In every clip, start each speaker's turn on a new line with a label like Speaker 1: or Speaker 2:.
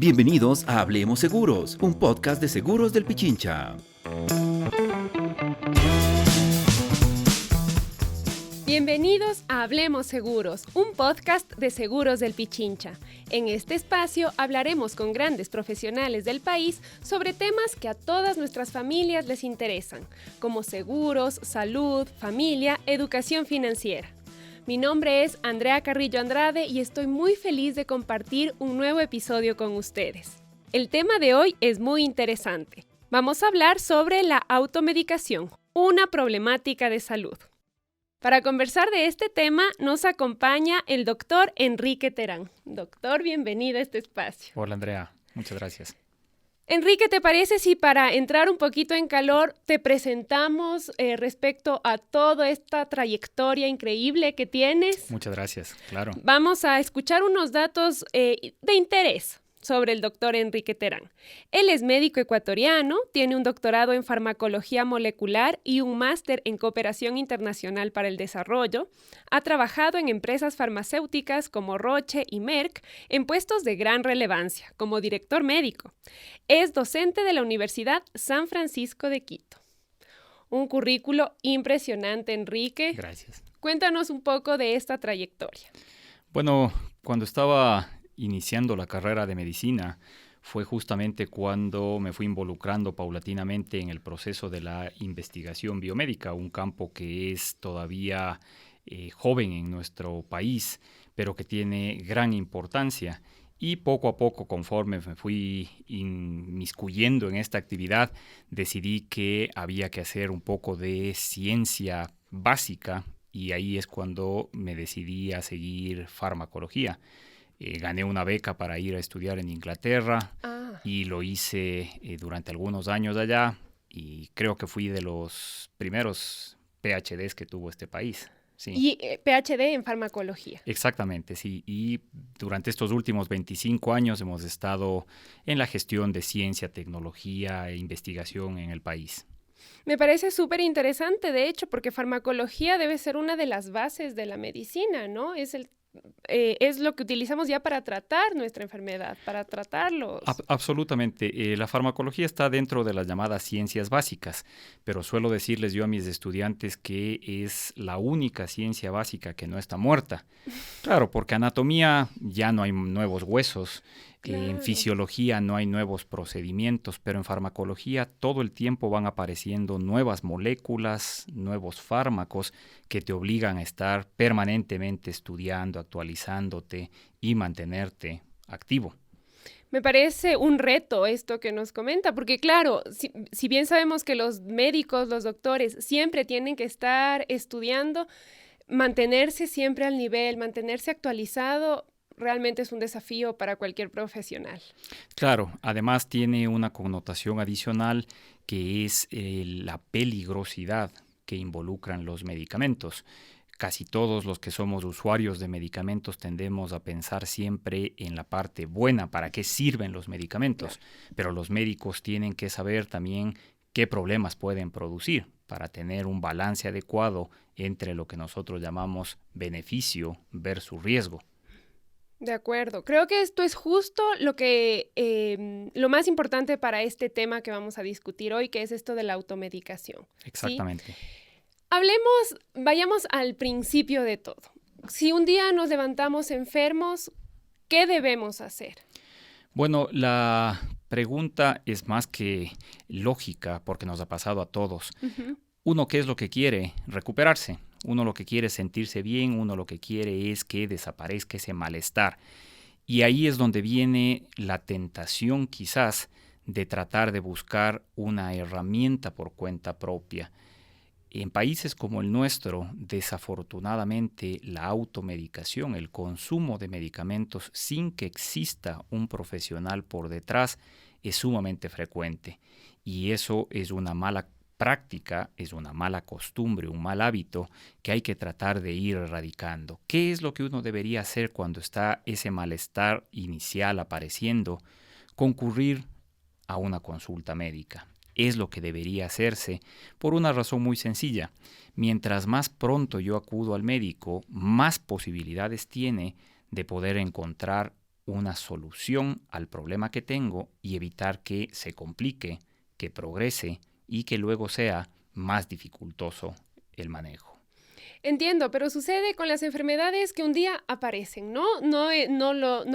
Speaker 1: Bienvenidos a Hablemos Seguros, un podcast de seguros del Pichincha.
Speaker 2: Bienvenidos a Hablemos Seguros, un podcast de seguros del Pichincha. En este espacio hablaremos con grandes profesionales del país sobre temas que a todas nuestras familias les interesan, como seguros, salud, familia, educación financiera. Mi nombre es Andrea Carrillo Andrade y estoy muy feliz de compartir un nuevo episodio con ustedes. El tema de hoy es muy interesante. Vamos a hablar sobre la automedicación, una problemática de salud. Para conversar de este tema nos acompaña el doctor Enrique Terán. Doctor, bienvenido a este espacio.
Speaker 3: Hola Andrea, muchas gracias.
Speaker 2: Enrique, ¿te parece si para entrar un poquito en calor te presentamos respecto a toda esta trayectoria increíble que tienes?
Speaker 3: Muchas gracias, claro.
Speaker 2: Vamos a escuchar unos datos de interés sobre el doctor Enrique Terán. Él es médico ecuatoriano, tiene un doctorado en farmacología molecular y un máster en cooperación internacional para el desarrollo. Ha trabajado en empresas farmacéuticas como Roche y Merck en puestos de gran relevancia, como director médico. Es docente de la Universidad San Francisco de Quito. Un currículo impresionante, Enrique.
Speaker 3: Gracias.
Speaker 2: Cuéntanos un poco de esta trayectoria.
Speaker 3: Bueno, cuando estaba iniciando la carrera de medicina, fue justamente cuando me fui involucrando paulatinamente en el proceso de la investigación biomédica, un campo que es todavía joven en nuestro país, pero que tiene gran importancia. Y poco a poco, conforme me fui inmiscuyendo en esta actividad, decidí que había que hacer un poco de ciencia básica y ahí es cuando me decidí a seguir farmacología. Gané una beca para ir a estudiar en Inglaterra y lo hice durante algunos años allá y creo que fui de los primeros PhDs que tuvo este país. Sí.
Speaker 2: Y PhD en farmacología.
Speaker 3: Exactamente, sí. Y durante estos últimos 25 años hemos estado en la gestión de ciencia, tecnología e investigación en el país.
Speaker 2: Me parece súper interesante, de hecho, porque farmacología debe ser una de las bases de la medicina, ¿no? Es lo que utilizamos ya para tratar nuestra enfermedad, para tratarlos.
Speaker 3: Absolutamente. La farmacología está dentro de las llamadas ciencias básicas, pero suelo decirles yo a mis estudiantes que es la única ciencia básica que no está muerta. Claro, porque anatomía ya no hay nuevos huesos,
Speaker 2: Claro.
Speaker 3: En fisiología no hay nuevos procedimientos, pero en farmacología todo el tiempo van apareciendo nuevas moléculas, nuevos fármacos que te obligan a estar permanentemente estudiando, actualizándote y mantenerte activo.
Speaker 2: Me parece un reto esto que nos comenta, porque claro, si bien sabemos que los médicos, los doctores siempre tienen que estar estudiando, mantenerse siempre al nivel, mantenerse actualizado, realmente es un desafío para cualquier profesional.
Speaker 3: Claro, además tiene una connotación adicional que es la peligrosidad que involucran los medicamentos. Casi todos los que somos usuarios de medicamentos tendemos a pensar siempre en la parte buena, para qué sirven los medicamentos, pero los médicos tienen que saber también qué problemas pueden producir para tener un balance adecuado entre lo que nosotros llamamos beneficio versus riesgo.
Speaker 2: De acuerdo. Creo que esto es justo lo más importante para este tema que vamos a discutir hoy, que es esto de la automedicación.
Speaker 3: Exactamente.
Speaker 2: ¿Sí? Vayamos al principio de todo. Si un día nos levantamos enfermos, ¿qué debemos hacer?
Speaker 3: Bueno, la pregunta es más que lógica porque nos ha pasado a todos.
Speaker 2: Uh-huh.
Speaker 3: Uno, ¿qué es lo que quiere? Recuperarse. Uno lo que quiere es sentirse bien, uno lo que quiere es que desaparezca ese malestar. Y ahí es donde viene la tentación quizás de tratar de buscar una herramienta por cuenta propia. En países como el nuestro, desafortunadamente, la automedicación, el consumo de medicamentos sin que exista un profesional por detrás, es sumamente frecuente. Y eso es una mala práctica, es una mala costumbre, un mal hábito que hay que tratar de ir erradicando. ¿Qué es lo que uno debería hacer cuando está ese malestar inicial apareciendo? Concurrir a una consulta médica. Es lo que debería hacerse por una razón muy sencilla. Mientras más pronto yo acudo al médico, más posibilidades tiene de poder encontrar una solución al problema que tengo y evitar que se complique, que progrese y que luego sea más dificultoso el manejo.
Speaker 2: Entiendo, pero sucede con las enfermedades que un día aparecen, ¿no? No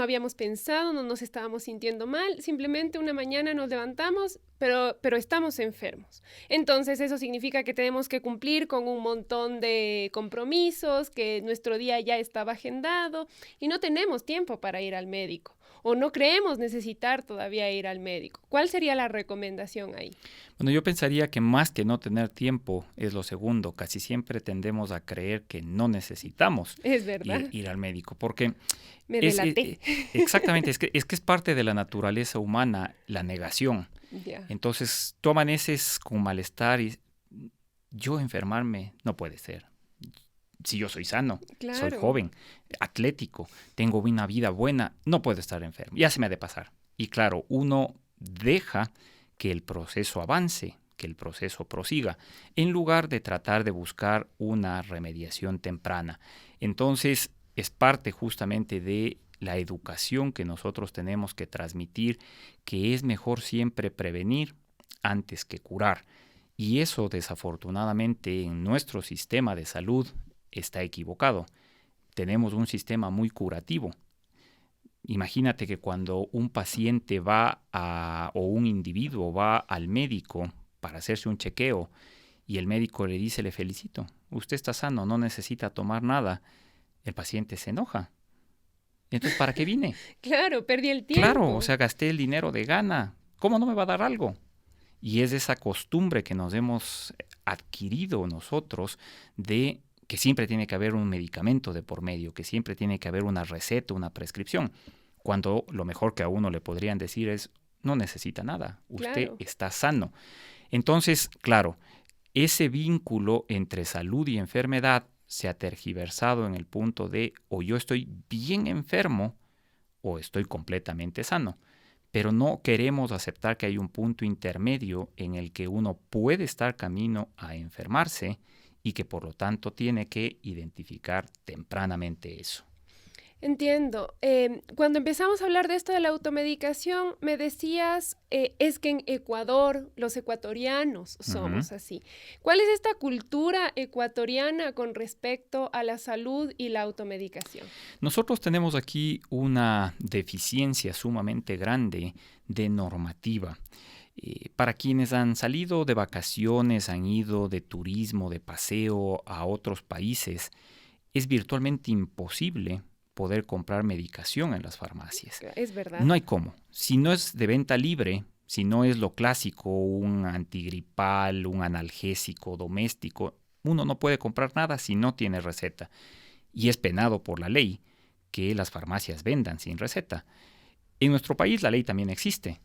Speaker 2: habíamos pensado, no nos estábamos sintiendo mal, simplemente una mañana nos levantamos, pero estamos enfermos. Entonces eso significa que tenemos que cumplir con un montón de compromisos, que nuestro día ya estaba agendado y no tenemos tiempo para ir al médico. O no creemos necesitar todavía ir al médico. ¿Cuál sería la recomendación ahí?
Speaker 3: Bueno, yo pensaría que más que no tener tiempo es lo segundo. Casi siempre tendemos a creer que no necesitamos
Speaker 2: Es verdad.
Speaker 3: ir al médico, porque
Speaker 2: Me delaté.
Speaker 3: exactamente, es que es parte de la naturaleza humana la negación.
Speaker 2: Ya.
Speaker 3: Entonces, tú amaneces con malestar y yo enfermarme no puede ser. Si yo soy sano,
Speaker 2: Claro.
Speaker 3: soy joven, atlético, tengo una vida buena, no puedo estar enfermo. Ya se me ha de pasar. Y claro, uno deja que el proceso avance, que el proceso prosiga, en lugar de tratar de buscar una remediación temprana. Entonces, es parte justamente de la educación que nosotros tenemos que transmitir, que es mejor siempre prevenir antes que curar. Y eso, desafortunadamente, en nuestro sistema de salud está equivocado. Tenemos un sistema muy curativo. Imagínate que cuando un paciente o un individuo va al médico para hacerse un chequeo y el médico le dice, le felicito, usted está sano, no necesita tomar nada, el paciente se enoja. Entonces, ¿para qué vine?
Speaker 2: Claro, perdí el tiempo.
Speaker 3: Claro, o sea, gasté el dinero de gana. ¿Cómo no me va a dar algo? Y es esa costumbre que nos hemos adquirido nosotros de que siempre tiene que haber un medicamento de por medio, que siempre tiene que haber una receta, una prescripción, cuando lo mejor que a uno le podrían decir es, no necesita nada, usted
Speaker 2: Claro.
Speaker 3: está sano. Entonces, claro, ese vínculo entre salud y enfermedad se ha tergiversado en el punto de o yo estoy bien enfermo o estoy completamente sano. Pero no queremos aceptar que hay un punto intermedio en el que uno puede estar camino a enfermarse y que por lo tanto tiene que identificar tempranamente eso.
Speaker 2: Entiendo. Cuando empezamos a hablar de esto de la automedicación, me decías, es que en Ecuador los ecuatorianos somos así. ¿Cuál es esta cultura ecuatoriana con respecto a la salud y la automedicación?
Speaker 3: Nosotros tenemos aquí una deficiencia sumamente grande de normativa. Para quienes han salido de vacaciones, han ido de turismo, de paseo a otros países, es virtualmente imposible poder comprar medicación en las farmacias.
Speaker 2: Es verdad.
Speaker 3: No hay cómo. Si no es de venta libre, si no es lo clásico, un antigripal, un analgésico doméstico, uno no puede comprar nada si no tiene receta. Y es penado por la ley que las farmacias vendan sin receta. En nuestro país la ley también existe,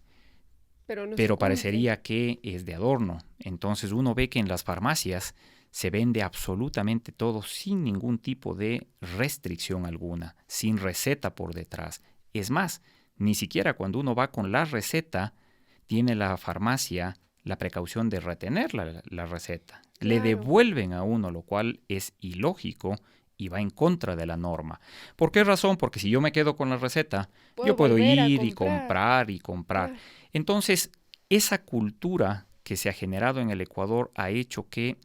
Speaker 3: pero parecería que es de adorno. Entonces uno ve que en las farmacias se vende absolutamente todo sin ningún tipo de restricción alguna, sin receta por detrás. Es más, ni siquiera cuando uno va con la receta, tiene la farmacia la precaución de retener la receta.
Speaker 2: Claro.
Speaker 3: Le devuelven a uno, lo cual es ilógico y va en contra de la norma. ¿Por qué razón? Porque si yo me quedo con la receta, yo puedo ir y comprar y comprar.
Speaker 2: Claro.
Speaker 3: Entonces, esa cultura que se ha generado en el Ecuador ha hecho que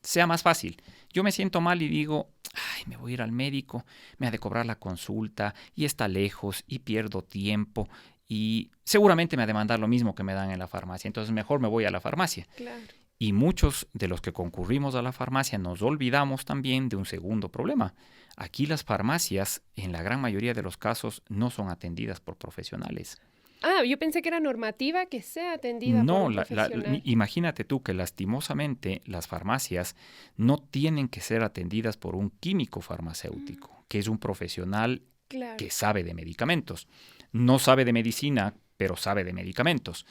Speaker 3: sea más fácil. Yo me siento mal y digo, ay, me voy a ir al médico, me ha de cobrar la consulta y está lejos y pierdo tiempo y seguramente me ha de mandar lo mismo que me dan en la farmacia. Entonces mejor me voy a la farmacia.
Speaker 2: Claro.
Speaker 3: Y muchos de los que concurrimos a la farmacia nos olvidamos también de un segundo problema. Aquí las farmacias, en la gran mayoría de los casos, no son atendidas por profesionales.
Speaker 2: Ah, yo pensé que era normativa que sea atendida por un profesional.
Speaker 3: Imagínate tú que lastimosamente las farmacias no tienen que ser atendidas por un químico farmacéutico, que es un profesional
Speaker 2: Claro.
Speaker 3: que sabe de medicamentos. No sabe de medicina, pero sabe de medicamentos.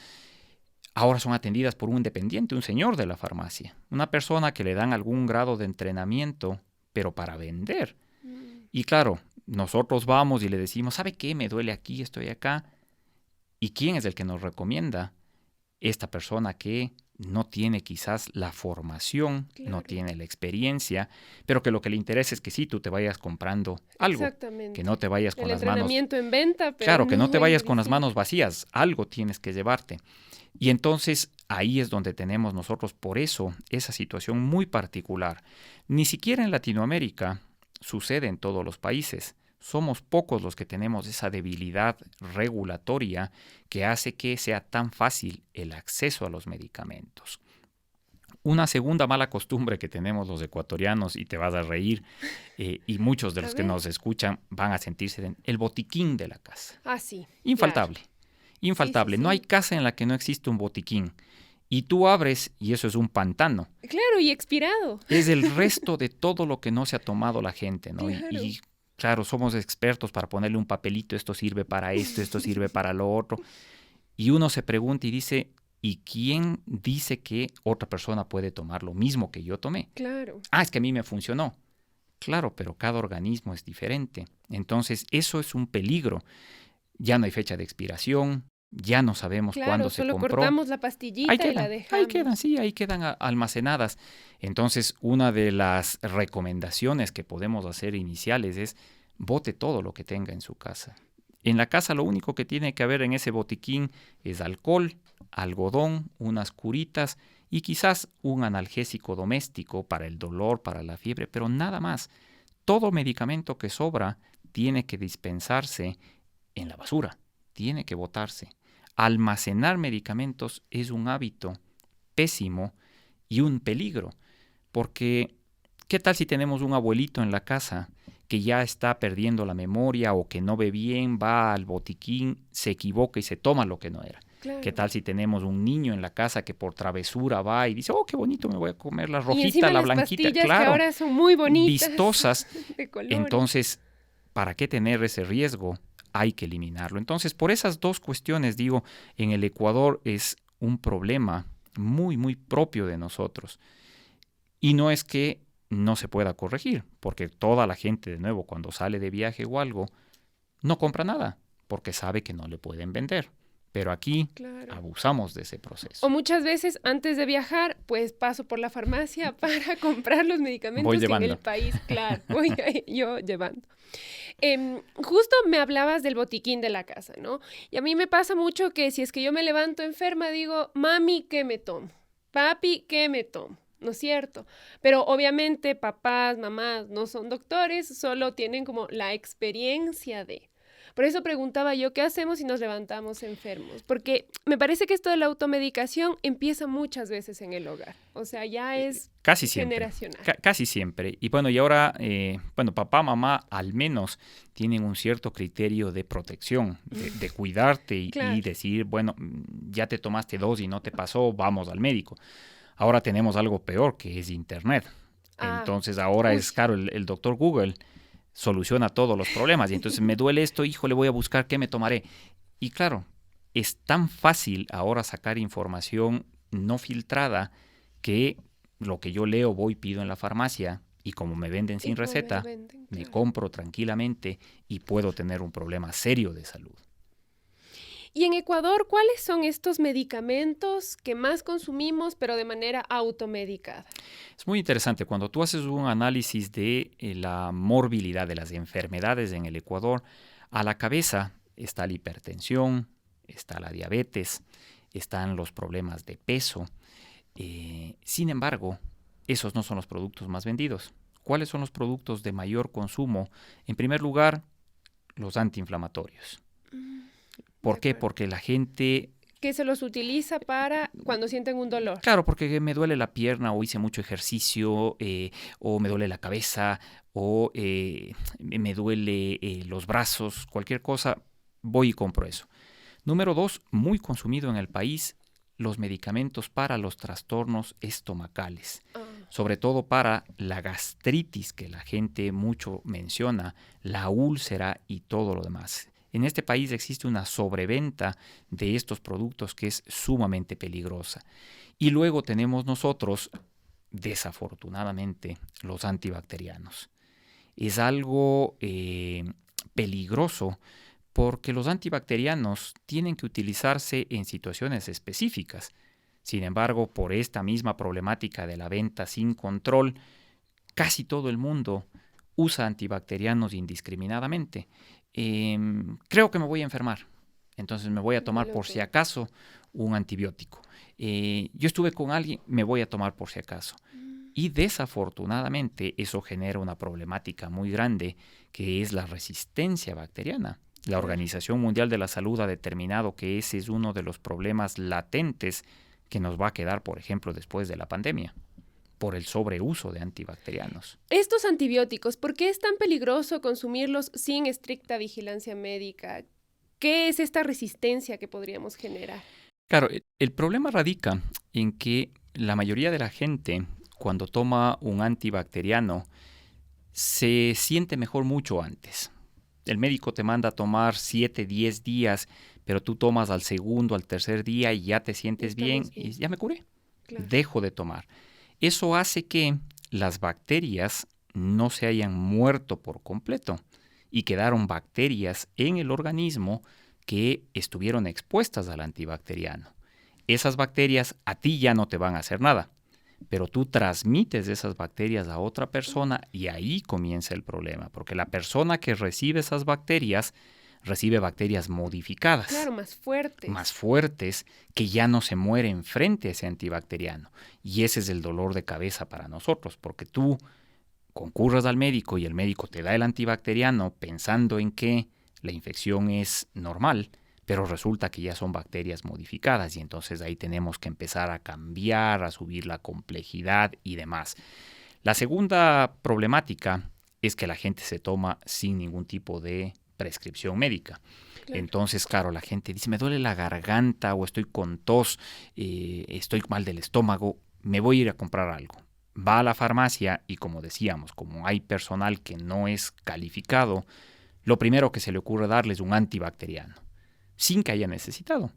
Speaker 3: Ahora son atendidas por un dependiente, un señor de la farmacia, una persona que le dan algún grado de entrenamiento, pero para vender. Y claro, nosotros vamos y le decimos, ¿sabe qué? Me duele aquí, estoy acá. ¿Y quién es el que nos recomienda? esta persona que no tiene quizás la formación,
Speaker 2: Claro.
Speaker 3: no tiene la experiencia, pero que lo que le interesa es que sí, tú te vayas comprando algo,
Speaker 2: Exactamente.
Speaker 3: que no te vayas con
Speaker 2: El
Speaker 3: las manos...
Speaker 2: entrenamiento en venta, pero
Speaker 3: Claro, que no te
Speaker 2: en
Speaker 3: vayas con las
Speaker 2: diseño.
Speaker 3: manos vacías, algo tienes que llevarte. Y entonces ahí es donde tenemos nosotros, por eso, esa situación muy particular. Ni siquiera en Latinoamérica sucede en todos los países. Somos pocos los que tenemos esa debilidad regulatoria que hace que sea tan fácil el acceso a los medicamentos. Una segunda mala costumbre que tenemos los ecuatorianos, y te vas a reír, y muchos de
Speaker 2: A
Speaker 3: los que
Speaker 2: ver.
Speaker 3: nos escuchan van a sentirse en el botiquín de la casa.
Speaker 2: Ah, sí.
Speaker 3: Infaltable, infaltable.
Speaker 2: Sí.
Speaker 3: No hay casa en la que no existe un botiquín. Y tú abres y eso es un pantano.
Speaker 2: Claro, y expirado.
Speaker 3: Es el resto de todo lo que no se ha tomado la gente, ¿no?
Speaker 2: Claro.
Speaker 3: Y claro, somos expertos para ponerle un papelito, esto sirve para esto sirve para lo otro. Y uno se pregunta y dice, ¿y quién dice que otra persona puede tomar lo mismo que yo tomé?
Speaker 2: Claro.
Speaker 3: Ah, es que a mí me funcionó. Claro, pero cada organismo es diferente. Entonces, eso es un peligro. Ya no hay fecha de expiración, ya no sabemos
Speaker 2: Claro,
Speaker 3: cuándo se
Speaker 2: solo
Speaker 3: compró.
Speaker 2: cortamos la pastillita y la dejamos.
Speaker 3: Ahí quedan almacenadas. Entonces, una de las recomendaciones que podemos hacer iniciales es bote todo lo que tenga en su casa. En la casa lo único que tiene que haber en ese botiquín es alcohol, algodón, unas curitas y quizás un analgésico doméstico para el dolor, para la fiebre, pero nada más. Todo medicamento que sobra tiene que dispensarse en la basura, tiene que botarse. Almacenar medicamentos es un hábito pésimo y un peligro, porque ¿qué tal si tenemos un abuelito en la casa que ya está perdiendo la memoria o que no ve bien, va al botiquín, se equivoca y se toma lo que no era?
Speaker 2: Claro.
Speaker 3: ¿Qué tal si tenemos un niño en la casa que por travesura va y dice, oh, qué bonito, me voy a comer la
Speaker 2: Y
Speaker 3: rojita,
Speaker 2: encima
Speaker 3: la
Speaker 2: las
Speaker 3: blanquita?
Speaker 2: pastillas
Speaker 3: Claro,
Speaker 2: que ahora son muy bonitas.
Speaker 3: vistosas.
Speaker 2: De colores.
Speaker 3: Entonces, ¿para qué tener ese riesgo? Hay que eliminarlo. Entonces, por esas dos cuestiones, digo, en el Ecuador es un problema muy, muy propio de nosotros. Y no es que no se pueda corregir, porque toda la gente, de nuevo, cuando sale de viaje o algo, no compra nada, porque sabe que no le pueden vender. Pero aquí
Speaker 2: Claro.
Speaker 3: abusamos de ese proceso.
Speaker 2: O muchas veces antes de viajar, pues paso por la farmacia para comprar los medicamentos en el país. Claro, voy yo llevando. Justo me hablabas del botiquín de la casa, ¿no? Y a mí me pasa mucho que si es que yo me levanto enferma, digo, mami, ¿qué me tomo? Papi, ¿qué me tomo? ¿No es cierto? Pero obviamente papás, mamás no son doctores, solo tienen como la experiencia de... Por eso preguntaba yo, ¿qué hacemos si nos levantamos enfermos? Porque me parece que esto de la automedicación empieza muchas veces en el hogar. O sea, ya es
Speaker 3: casi siempre,
Speaker 2: generacional.
Speaker 3: Casi siempre. Y bueno, y ahora, papá, mamá al menos tienen un cierto criterio de protección, de cuidarte y decir, bueno, ya te tomaste 2 y no te pasó, vamos al médico. Ahora tenemos algo peor, que es Internet. Entonces ahora es, claro, el doctor Google soluciona todos los problemas. Y entonces me duele esto, híjole, voy a buscar qué me tomaré. Y claro, es tan fácil ahora sacar información no filtrada que lo que yo leo, voy, pido en la farmacia y como me venden sin receta, me compro tranquilamente y puedo tener un problema serio de salud.
Speaker 2: Y en Ecuador, ¿cuáles son estos medicamentos que más consumimos, pero de manera automedicada?
Speaker 3: Es muy interesante. Cuando tú haces un análisis de la morbilidad de las enfermedades en el Ecuador, a la cabeza está la hipertensión, está la diabetes, están los problemas de peso. Sin embargo, esos no son los productos más vendidos. ¿Cuáles son los productos de mayor consumo? En primer lugar, los antiinflamatorios. ¿Por qué? Porque la gente...
Speaker 2: ¿Qué se los utiliza para cuando sienten un dolor?
Speaker 3: Claro, porque me duele la pierna o hice mucho ejercicio o me duele la cabeza o me duele los brazos, cualquier cosa, voy y compro eso. Número 2, muy consumido en el país, los medicamentos para los trastornos estomacales. Sobre todo para la gastritis que la gente mucho menciona, la úlcera y todo lo demás. En este país existe una sobreventa de estos productos que es sumamente peligrosa. Y luego tenemos nosotros, desafortunadamente, los antibacterianos. Es algo peligroso porque los antibacterianos tienen que utilizarse en situaciones específicas. Sin embargo, por esta misma problemática de la venta sin control, casi todo el mundo usa antibacterianos indiscriminadamente. Creo que me voy a enfermar, entonces me voy a tomar por si acaso un antibiótico. Yo estuve con alguien, me voy a tomar por si acaso. Y desafortunadamente eso genera una problemática muy grande, que es la resistencia bacteriana. La Organización Mundial de la Salud ha determinado que ese es uno de los problemas latentes que nos va a quedar, por ejemplo, después de la pandemia, por el sobreuso de antibacterianos.
Speaker 2: Estos antibióticos, ¿por qué es tan peligroso consumirlos sin estricta vigilancia médica? ¿Qué es esta resistencia que podríamos generar?
Speaker 3: Claro, el problema radica en que la mayoría de la gente, cuando toma un antibacteriano, se siente mejor mucho antes. El médico te manda a tomar 7, 10 días, pero tú tomas al segundo, al tercer día y ya te sientes bien y ya me curé. Claro. Dejo de tomar. Eso hace que las bacterias no se hayan muerto por completo y quedaron bacterias en el organismo que estuvieron expuestas al antibacteriano. Esas bacterias a ti ya no te van a hacer nada, pero tú transmites esas bacterias a otra persona y ahí comienza el problema, porque la persona que recibe esas bacterias recibe bacterias modificadas.
Speaker 2: Claro, más fuertes.
Speaker 3: Más fuertes, que ya no se mueren frente a ese antibacteriano. Y ese es el dolor de cabeza para nosotros, porque tú concurres al médico y el médico te da el antibacteriano pensando en que la infección es normal, pero resulta que ya son bacterias modificadas y entonces ahí tenemos que empezar a cambiar, a subir la complejidad y demás. La segunda problemática es que la gente se toma sin ningún tipo de prescripción médica. Claro. Entonces, claro, la gente dice, me duele la garganta o estoy con tos, estoy mal del estómago, me voy a ir a comprar algo. Va a la farmacia y, como decíamos, como hay personal que no es calificado, lo primero que se le ocurre darle es un antibacteriano, sin que haya necesitado.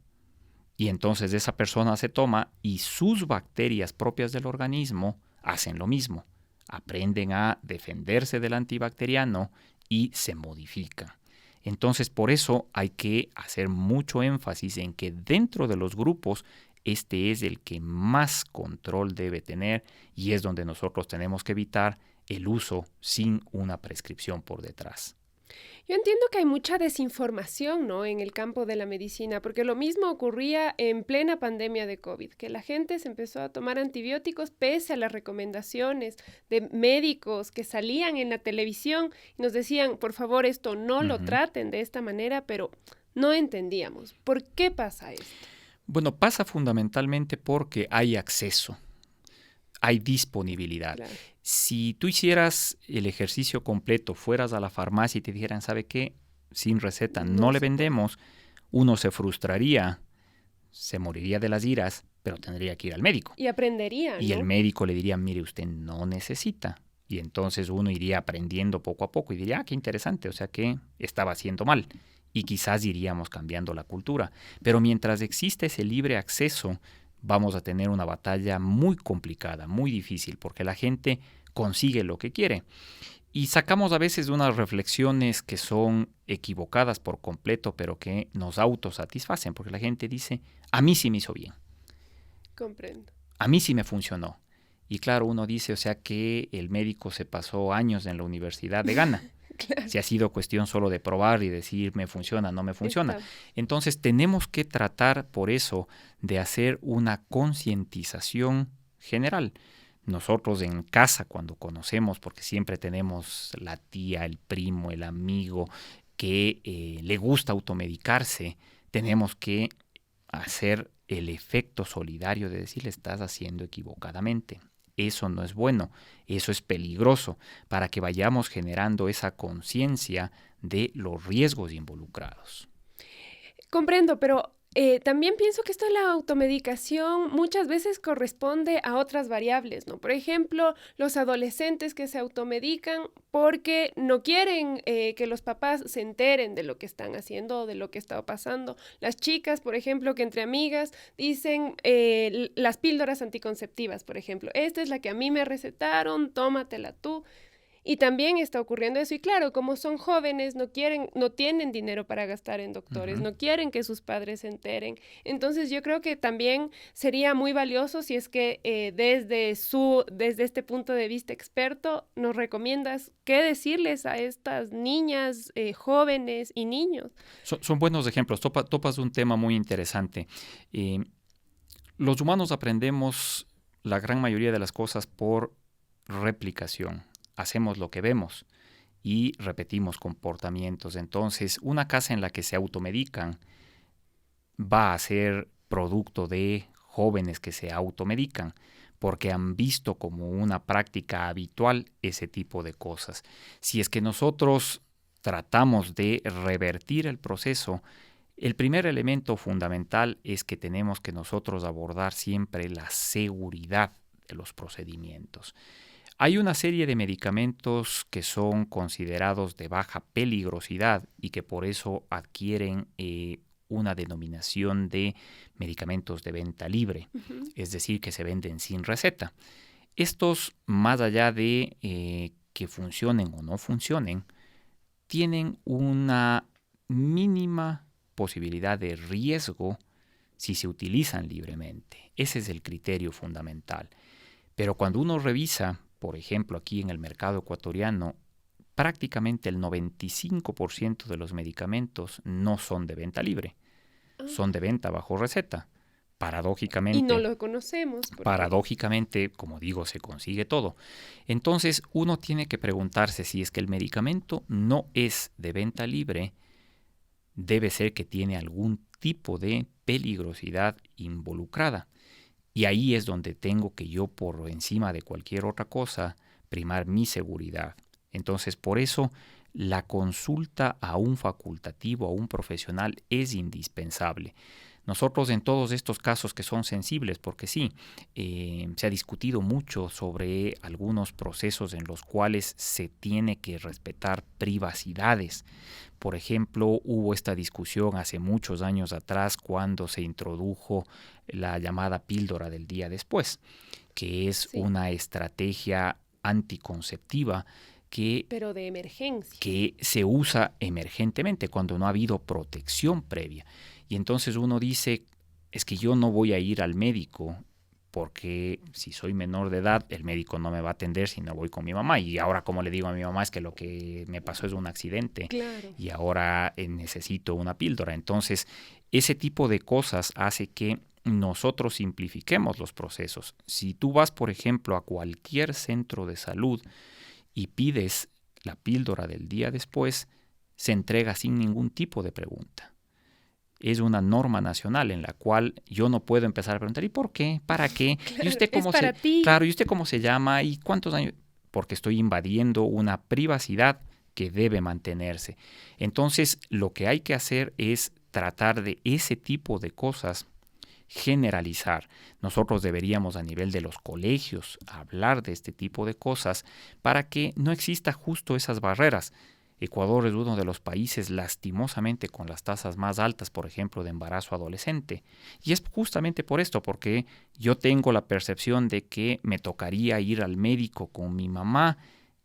Speaker 3: Y entonces esa persona se toma y sus bacterias propias del organismo hacen lo mismo. Aprenden a defenderse del antibacteriano y se modifican. Entonces, por eso hay que hacer mucho énfasis en que dentro de los grupos este es el que más control debe tener y es donde nosotros tenemos que evitar el uso sin una prescripción por detrás.
Speaker 2: Yo entiendo que hay mucha desinformación, ¿no?, en el campo de la medicina, porque lo mismo ocurría en plena pandemia de COVID, que la gente se empezó a tomar antibióticos pese a las recomendaciones de médicos que salían en la televisión y nos decían, por favor, esto no lo traten de esta manera, pero no entendíamos. ¿Por qué pasa esto?
Speaker 3: Bueno, pasa fundamentalmente porque hay acceso. Hay disponibilidad. Claro. Si tú hicieras el ejercicio completo, fueras a la farmacia y te dijeran, ¿sabe qué? Sin receta no le vendemos, uno se frustraría, se moriría de las iras, pero tendría que ir al médico.
Speaker 2: Y aprendería,
Speaker 3: Y
Speaker 2: ¿no?
Speaker 3: el médico le diría, mire, usted no necesita. Y entonces uno iría aprendiendo poco a poco y diría, qué interesante, o sea que estaba haciendo mal. Y quizás iríamos cambiando la cultura. Pero mientras existe ese libre acceso, vamos a tener una batalla muy complicada, muy difícil, porque la gente consigue lo que quiere. Y sacamos a veces unas reflexiones que son equivocadas por completo, pero que nos autosatisfacen, porque la gente dice, a mí sí me hizo bien.
Speaker 2: Comprendo.
Speaker 3: A mí sí me funcionó. Y claro, uno dice, o sea que el médico se pasó años en la universidad de Ghana. Claro. Si ha sido cuestión solo de probar y decir me funciona, no me funciona. Entonces tenemos que tratar por eso de hacer una concientización general. Nosotros en casa cuando conocemos, porque siempre tenemos la tía, el primo, el amigo que le gusta automedicarse, tenemos que hacer el efecto solidario de decirle estás haciendo equivocadamente. Eso no es bueno, eso es peligroso, para que vayamos generando esa conciencia de los riesgos involucrados.
Speaker 2: Comprendo, pero también pienso que esto de la automedicación muchas veces corresponde a otras variables, ¿no? Por ejemplo, los adolescentes que se automedican porque no quieren que los papás se enteren de lo que están haciendo o de lo que está pasando. Las chicas, por ejemplo, que entre amigas dicen las píldoras anticonceptivas, por ejemplo. Esta es la que a mí me recetaron, tómatela tú. Y también está ocurriendo eso. Y claro, como son jóvenes, no tienen dinero para gastar en doctores, no quieren que sus padres se enteren. Entonces yo creo que también sería muy valioso si es que desde este punto de vista experto nos recomiendas qué decirles a estas niñas, jóvenes y niños.
Speaker 3: Son buenos ejemplos. Topas un tema muy interesante. Los humanos aprendemos la gran mayoría de las cosas por replicación. Hacemos lo que vemos y repetimos comportamientos. Entonces, una casa en la que se automedican va a ser producto de jóvenes que se automedican porque han visto como una práctica habitual ese tipo de cosas. Si es que nosotros tratamos de revertir el proceso, el primer elemento fundamental es que tenemos que nosotros abordar siempre la seguridad de los procedimientos. Hay una serie de medicamentos que son considerados de baja peligrosidad y que por eso adquieren una denominación de medicamentos de venta libre, es decir, que se venden sin receta. Estos, más allá de que funcionen o no funcionen, tienen una mínima posibilidad de riesgo si se utilizan libremente. Ese es el criterio fundamental. Pero cuando uno revisa, por ejemplo, aquí en el mercado ecuatoriano, prácticamente el 95% de los medicamentos no son de venta libre, son de venta bajo receta. Paradójicamente.
Speaker 2: Y no lo conocemos.
Speaker 3: Paradójicamente, como digo, se consigue todo. Entonces, uno tiene que preguntarse si es que el medicamento no es de venta libre, debe ser que tiene algún tipo de peligrosidad involucrada. Y ahí es donde tengo que yo, por encima de cualquier otra cosa, primar mi seguridad. Entonces, por eso, la consulta a un facultativo, a un profesional, es indispensable. Nosotros en todos estos casos que son sensibles, porque sí, se ha discutido mucho sobre algunos procesos en los cuales se tiene que respetar privacidades. Por ejemplo, hubo esta discusión hace muchos años atrás cuando se introdujo la llamada píldora del día después, que es una estrategia anticonceptiva
Speaker 2: pero de emergencia,
Speaker 3: que se usa emergentemente cuando no ha habido protección previa. Y entonces uno dice, es que yo no voy a ir al médico porque si soy menor de edad, el médico no me va a atender si no voy con mi mamá. Y ahora, como le digo a mi mamá, es que lo que me pasó es un accidente.
Speaker 2: Claro.
Speaker 3: Y ahora necesito una píldora. Entonces, ese tipo de cosas hace que nosotros simplifiquemos los procesos. Si tú vas, por ejemplo, a cualquier centro de salud y pides la píldora del día después, se entrega sin ningún tipo de pregunta. Es una norma nacional en la cual yo no puedo empezar a preguntar ¿y por qué? ¿Para qué?
Speaker 2: Claro,
Speaker 3: ¿Y usted cómo
Speaker 2: es para ti.
Speaker 3: Claro, ¿y usted cómo se llama? ¿Y cuántos años? Porque estoy invadiendo una privacidad que debe mantenerse. Entonces, lo que hay que hacer es tratar de ese tipo de cosas generalizar. Nosotros deberíamos a nivel de los colegios hablar de este tipo de cosas para que no exista justo esas barreras. Ecuador es uno de los países lastimosamente con las tasas más altas, por ejemplo, de embarazo adolescente. Y es justamente por esto, porque yo tengo la percepción de que me tocaría ir al médico con mi mamá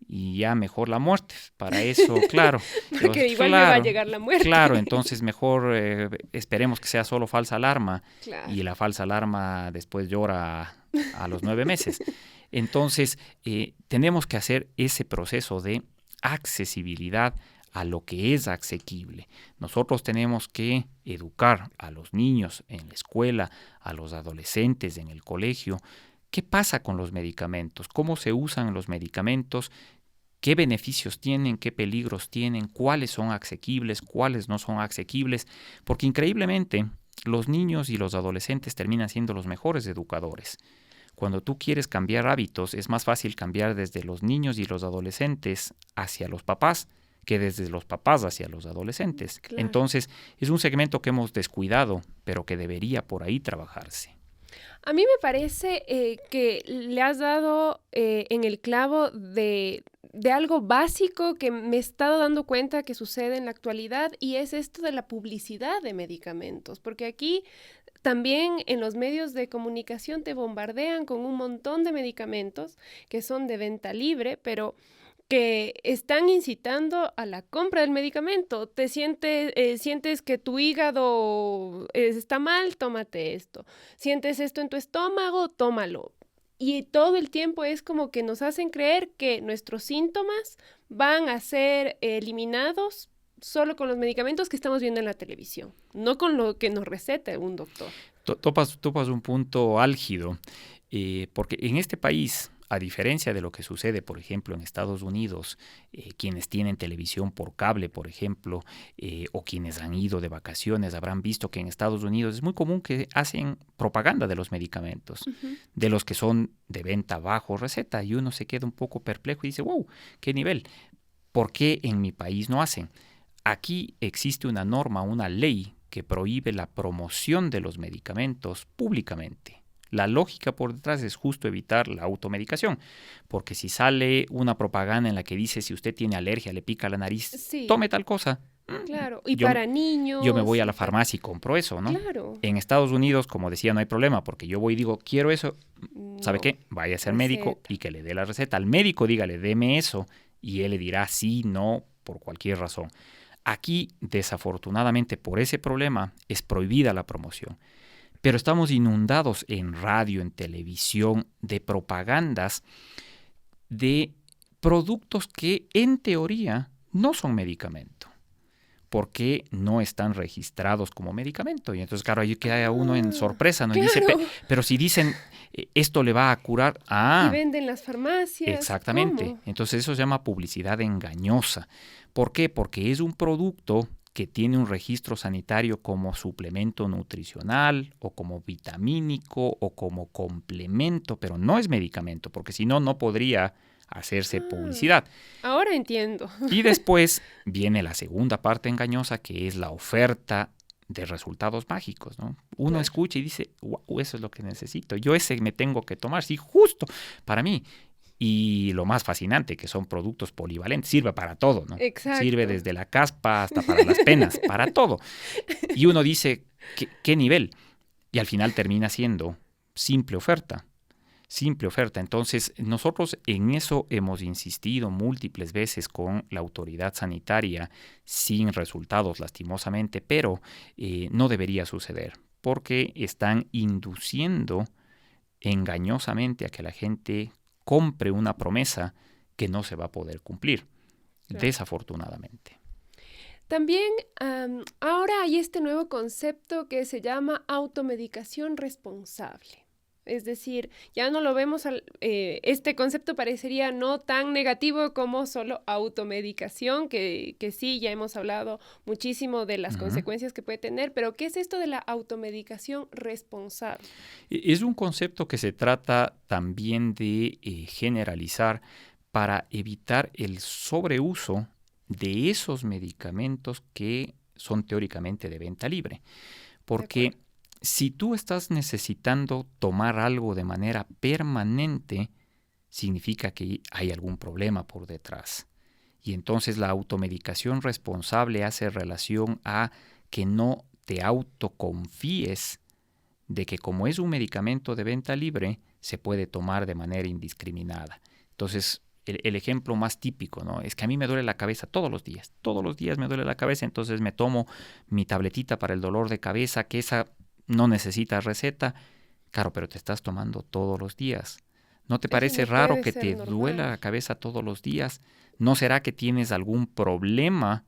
Speaker 3: y ya mejor la muerte. Para eso, claro.
Speaker 2: Porque igual me va a llegar la muerte.
Speaker 3: Claro, entonces mejor esperemos que sea solo falsa alarma.
Speaker 2: Claro.
Speaker 3: Y la falsa alarma después llora a los 9 meses. Entonces, tenemos que hacer ese proceso de accesibilidad a lo que es asequible. Nosotros tenemos que educar a los niños en la escuela, a los adolescentes en el colegio. ¿Qué pasa con los medicamentos? ¿Cómo se usan los medicamentos? ¿Qué beneficios tienen? ¿Qué peligros tienen? ¿Cuáles son asequibles? ¿Cuáles no son asequibles? Porque increíblemente los niños y los adolescentes terminan siendo los mejores educadores. Cuando tú quieres cambiar hábitos, es más fácil cambiar desde los niños y los adolescentes hacia los papás que desde los papás hacia los adolescentes.
Speaker 2: Claro.
Speaker 3: Entonces, es un segmento que hemos descuidado, pero que debería por ahí trabajarse.
Speaker 2: A mí me parece que le has dado en el clavo de algo básico que me he estado dando cuenta que sucede en la actualidad, y es esto de la publicidad de medicamentos, porque aquí también en los medios de comunicación te bombardean con un montón de medicamentos que son de venta libre, pero que están incitando a la compra del medicamento. Sientes que tu hígado está mal, tómate esto. Sientes esto en tu estómago, tómalo. Y todo el tiempo es como que nos hacen creer que nuestros síntomas van a ser eliminados solo con los medicamentos que estamos viendo en la televisión, no con lo que nos receta un doctor.
Speaker 3: Topas un punto álgido, porque en este país, a diferencia de lo que sucede, por ejemplo, en Estados Unidos, quienes tienen televisión por cable, por ejemplo, o quienes han ido de vacaciones, habrán visto que en Estados Unidos es muy común que hacen propaganda de los medicamentos, de los que son de venta bajo receta, y uno se queda un poco perplejo y dice, wow, ¿qué nivel? ¿Por qué en mi país no hacen? Aquí existe una norma, una ley que prohíbe la promoción de los medicamentos públicamente. La lógica por detrás es justo evitar la automedicación, porque si sale una propaganda en la que dice si usted tiene alergia, le pica la nariz,
Speaker 2: Sí.
Speaker 3: Tome tal cosa.
Speaker 2: Claro, y para niños.
Speaker 3: Yo me voy a la farmacia y compro eso, ¿no?
Speaker 2: Claro.
Speaker 3: En Estados Unidos, como decía, no hay problema, porque yo voy y digo, quiero eso. ¿Sabe
Speaker 2: No.
Speaker 3: qué? Vaya a ser
Speaker 2: Receta.
Speaker 3: médico y que le dé la receta. Al médico dígale, deme eso, y él le dirá sí, no, por cualquier razón. Aquí, desafortunadamente, por ese problema, es prohibida la promoción. Pero estamos inundados en radio, en televisión, de propagandas de productos que, en teoría, no son medicamento, porque no están registrados como medicamento. Y entonces, claro, ahí queda uno en sorpresa, ¿no? Y dice,
Speaker 2: Claro.
Speaker 3: pero si dicen, esto le va a curar.
Speaker 2: Y venden las farmacias.
Speaker 3: Exactamente.
Speaker 2: ¿Cómo?
Speaker 3: Entonces eso se llama publicidad engañosa. ¿Por qué? Porque es un producto que tiene un registro sanitario como suplemento nutricional o como vitamínico o como complemento, pero no es medicamento, porque si no, no podría hacerse publicidad.
Speaker 2: Ahora entiendo.
Speaker 3: Y después viene la segunda parte engañosa, que es la oferta de resultados mágicos, ¿no? Uno
Speaker 2: Claro.
Speaker 3: escucha y dice, wow, eso es lo que necesito, yo ese me tengo que tomar, sí, justo para mí. Y lo más fascinante, que son productos polivalentes, sirve para todo, ¿no?
Speaker 2: Exacto.
Speaker 3: Sirve desde la caspa hasta para las penas, para todo. Y uno dice, ¿qué nivel? Y al final termina siendo simple oferta. Simple oferta. Entonces, nosotros en eso hemos insistido múltiples veces con la autoridad sanitaria, sin resultados lastimosamente, pero no debería suceder, porque están induciendo engañosamente a que la gente compre una promesa que no se va a poder cumplir,
Speaker 2: Claro.
Speaker 3: desafortunadamente.
Speaker 2: También ahora hay este nuevo concepto que se llama automedicación responsable. Es decir, ya no lo vemos, este concepto parecería no tan negativo como solo automedicación, que sí, ya hemos hablado muchísimo de las consecuencias que puede tener, pero ¿qué es esto de la automedicación responsable?
Speaker 3: Es un concepto que se trata también de generalizar para evitar el sobreuso de esos medicamentos que son teóricamente de venta libre. Porque si tú estás necesitando tomar algo de manera permanente, significa que hay algún problema por detrás. Y entonces la automedicación responsable hace relación a que no te autoconfíes de que como es un medicamento de venta libre, se puede tomar de manera indiscriminada. Entonces, el ejemplo más típico, ¿no? Es que a mí me duele la cabeza todos los días me duele la cabeza, entonces me tomo mi tabletita para el dolor de cabeza, que esa no necesita receta. Claro, pero te estás tomando todos los días. ¿No te parece raro que te duela la cabeza todos los días? ¿No será que tienes algún problema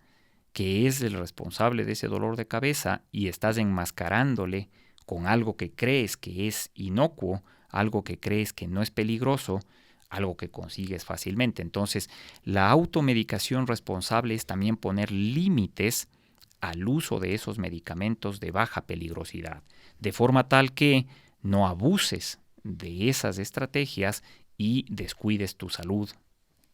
Speaker 3: que es el responsable de ese dolor de cabeza y estás enmascarándole con algo que crees que es inocuo, algo que crees que no es peligroso, algo que consigues fácilmente? Entonces, la automedicación responsable es también poner límites al uso de esos medicamentos de baja peligrosidad, de forma tal que no abuses de esas estrategias y descuides tu salud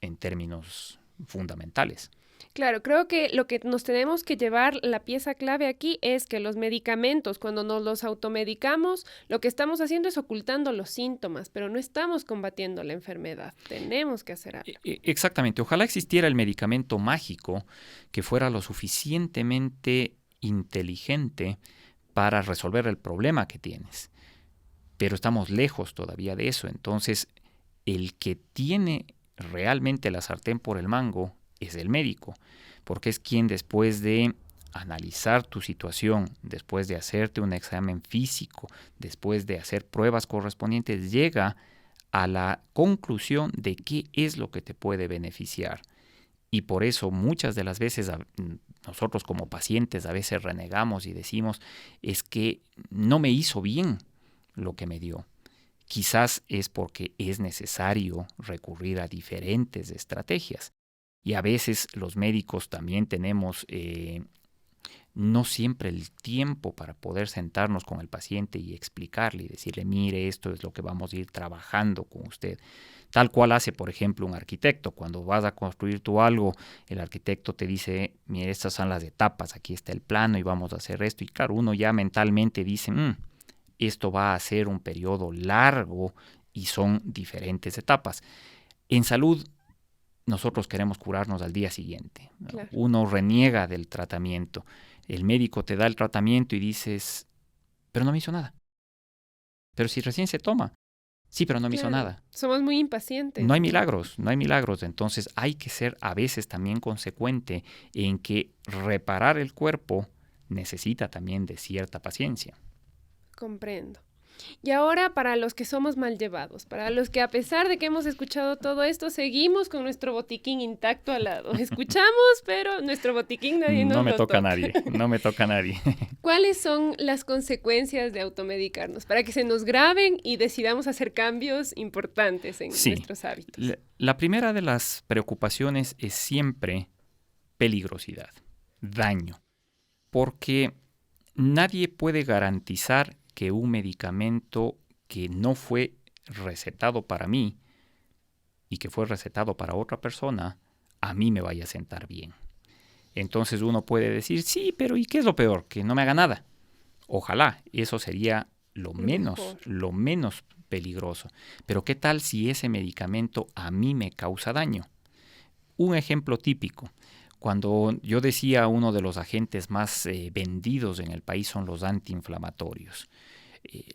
Speaker 3: en términos fundamentales.
Speaker 2: Claro, creo que lo que nos tenemos que llevar, la pieza clave aquí es que los medicamentos, cuando nos los automedicamos, lo que estamos haciendo es ocultando los síntomas, pero no estamos combatiendo la enfermedad. Tenemos que hacer algo.
Speaker 3: Exactamente. Ojalá existiera el medicamento mágico que fuera lo suficientemente inteligente para resolver el problema que tienes. Pero estamos lejos todavía de eso. Entonces, el que tiene realmente la sartén por el mango es el médico, porque es quien después de analizar tu situación, después de hacerte un examen físico, después de hacer pruebas correspondientes, llega a la conclusión de qué es lo que te puede beneficiar. Y por eso muchas de las veces nosotros como pacientes a veces renegamos y decimos, es que no me hizo bien lo que me dio. Quizás es porque es necesario recurrir a diferentes estrategias. Y a veces los médicos también tenemos no siempre el tiempo para poder sentarnos con el paciente y explicarle y decirle, mire, esto es lo que vamos a ir trabajando con usted. Tal cual hace, por ejemplo, un arquitecto. Cuando vas a construir tú algo, el arquitecto te dice, mire, estas son las etapas, aquí está el plano y vamos a hacer esto. Y claro, uno ya mentalmente dice, esto va a ser un periodo largo y son diferentes etapas. En salud, nosotros queremos curarnos al día siguiente.
Speaker 2: Claro.
Speaker 3: Uno reniega del tratamiento. El médico te da el tratamiento y dices, pero no me hizo nada. Pero si recién se toma. Sí, pero no me hizo nada.
Speaker 2: Somos muy impacientes.
Speaker 3: No hay milagros, no hay milagros. Entonces hay que ser a veces también consecuente en que reparar el cuerpo necesita también de cierta paciencia.
Speaker 2: Comprendo. Y ahora para los que somos mal llevados, para los que a pesar de que hemos escuchado todo esto, seguimos con nuestro botiquín intacto al lado. Escuchamos, pero nuestro botiquín nadie nos
Speaker 3: No me
Speaker 2: lo
Speaker 3: toca a nadie, no me toca a nadie.
Speaker 2: ¿Cuáles son las consecuencias de automedicarnos? Para que se nos graben y decidamos hacer cambios importantes en nuestros hábitos.
Speaker 3: La primera de las preocupaciones es siempre peligrosidad, daño, porque nadie puede garantizar que un medicamento que no fue recetado para mí y que fue recetado para otra persona, a mí me vaya a sentar bien. Entonces uno puede decir, sí, pero ¿y qué es lo peor? Que no me haga nada. Ojalá, eso sería lo menos peligroso. Pero ¿qué tal si ese medicamento a mí me causa daño? Un ejemplo típico. Cuando yo decía uno de los agentes más vendidos en el país son los antiinflamatorios.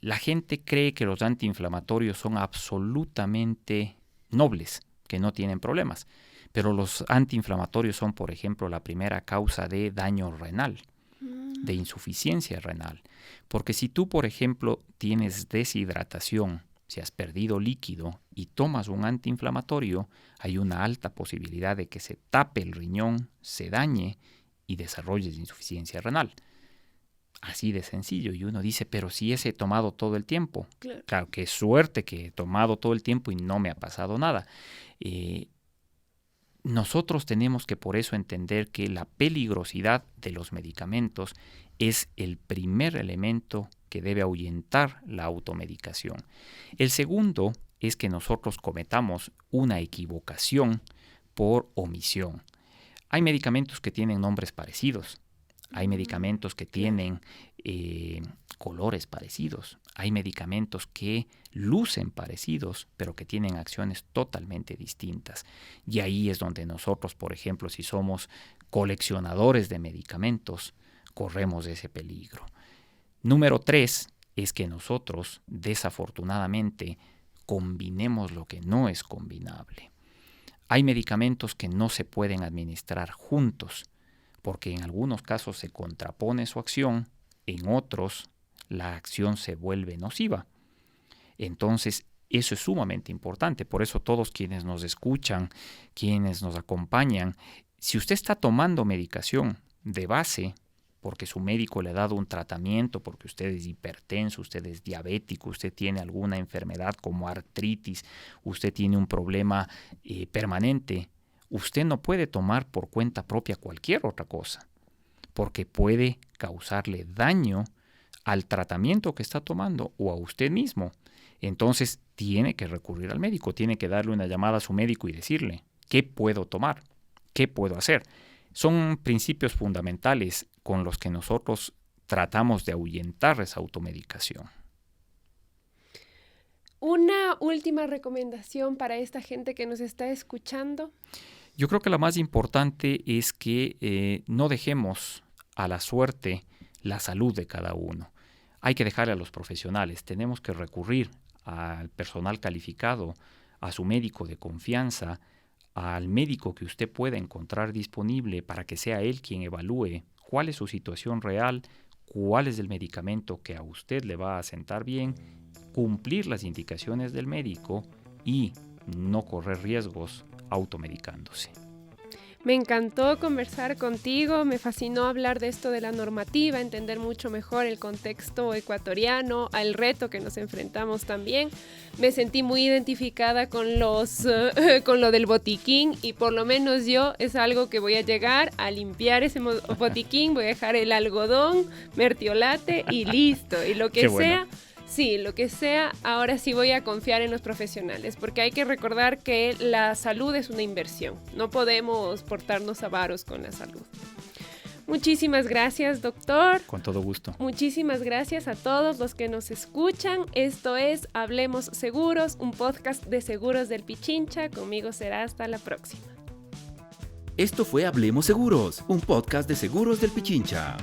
Speaker 3: La gente cree que los antiinflamatorios son absolutamente nobles, que no tienen problemas. Pero los antiinflamatorios son, por ejemplo, la primera causa de daño renal, de insuficiencia renal. Porque si tú, por ejemplo, tienes deshidratación, si has perdido líquido y tomas un antiinflamatorio, hay una alta posibilidad de que se tape el riñón, se dañe y desarrolles insuficiencia renal. Así de sencillo. Y uno dice, pero si ese he tomado todo el tiempo. Claro, qué suerte que he tomado todo el tiempo y no me ha pasado nada. Nosotros tenemos que por eso entender que la peligrosidad de los medicamentos es el primer elemento que debe ahuyentar la automedicación. El segundo es que nosotros cometamos una equivocación por omisión. Hay medicamentos que tienen nombres parecidos, hay medicamentos que tienen colores parecidos, hay medicamentos que lucen parecidos, pero que tienen acciones totalmente distintas. Y ahí es donde nosotros, por ejemplo, si somos coleccionadores de medicamentos, corremos ese peligro. Número 3 es que nosotros, desafortunadamente, combinemos lo que no es combinable. Hay medicamentos que no se pueden administrar juntos, porque en algunos casos se contrapone su acción, en otros la acción se vuelve nociva. Entonces, eso es sumamente importante. Por eso todos quienes nos escuchan, quienes nos acompañan, si usted está tomando medicación de base, porque su médico le ha dado un tratamiento, porque usted es hipertenso, usted es diabético, usted tiene alguna enfermedad como artritis, usted tiene un problema permanente, usted no puede tomar por cuenta propia cualquier otra cosa, porque puede causarle daño al tratamiento que está tomando o a usted mismo. Entonces tiene que recurrir al médico, tiene que darle una llamada a su médico y decirle, ¿qué puedo tomar? ¿Qué puedo hacer? Son principios fundamentales con los que nosotros tratamos de ahuyentar esa automedicación.
Speaker 2: Una última recomendación para esta gente que nos está escuchando.
Speaker 3: Yo creo que la más importante es que no dejemos a la suerte la salud de cada uno. Hay que dejarle a los profesionales. Tenemos que recurrir al personal calificado, a su médico de confianza, al médico que usted pueda encontrar disponible para que sea él quien evalúe cuál es su situación real, cuál es el medicamento que a usted le va a sentar bien, cumplir las indicaciones del médico y no correr riesgos automedicándose.
Speaker 2: Me encantó conversar contigo, me fascinó hablar de esto de la normativa, entender mucho mejor el contexto ecuatoriano, al reto que nos enfrentamos también. Me sentí muy identificada con lo del botiquín y por lo menos yo es algo que voy a llegar a limpiar ese botiquín, voy a dejar el algodón, mertiolate y listo. Y lo que sea... Sí, lo que sea, ahora sí voy a confiar en los profesionales, porque hay que recordar que la salud es una inversión. No podemos portarnos avaros con la salud. Muchísimas gracias, doctor.
Speaker 3: Con todo gusto.
Speaker 2: Muchísimas gracias a todos los que nos escuchan. Esto es Hablemos Seguros, un podcast de Seguros del Pichincha. Conmigo será hasta la próxima.
Speaker 1: Esto fue Hablemos Seguros, un podcast de Seguros del Pichincha.